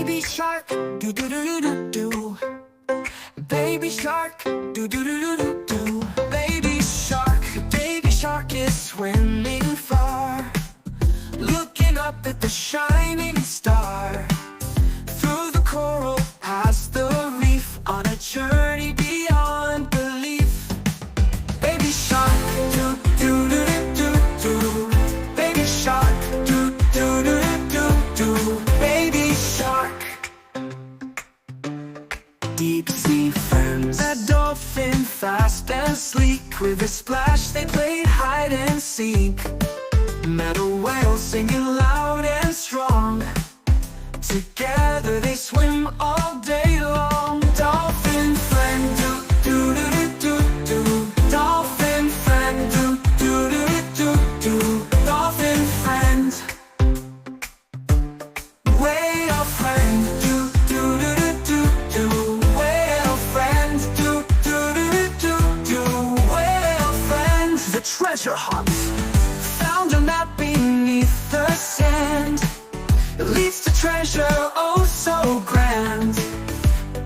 Baby shark, do do do do do. Baby shark, do do do do do. Baby shark is swimming far, looking up at the shining star. Through the coral, past the reef, on a journey beyond belief. Baby shark, do do do do do. Baby shark, do do do do do. Baby shark. Deep sea friends, a dolphin fast and sleek. With a splash they played hide and seek. Met a whale singing loud and strong. Together they swim all day long. Dolphin friend, do do do do do do. Dolphin friend, do do do do do. Dolphin friend. Whale friend, do do do do do. Whale friend, do do do do do. Whale friend. The treasure hunt, found a map beneath the sand. It leads to treasure oh so grand.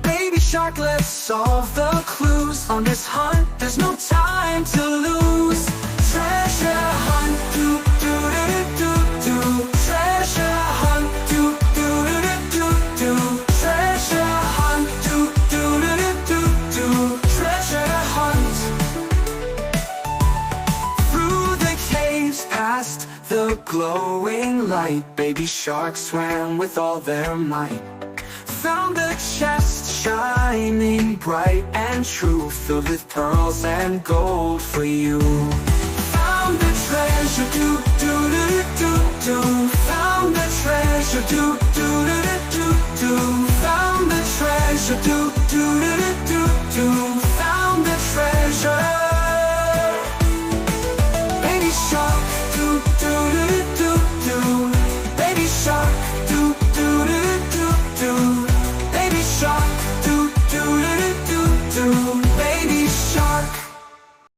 Baby shark, let's solve the clues. On this hunt, there's no time to lose. Treasure hunt, do do do do do. Treasure hunt, do do do do do. Treasure hunt, do do do do do. Treasure hunt. Through the caves, past the glowing light, baby sharks swam with all their might. Found a chest shining bright and true, filled with pearls and gold for you. Found the treasure, do do do do do. Found the treasure, do do do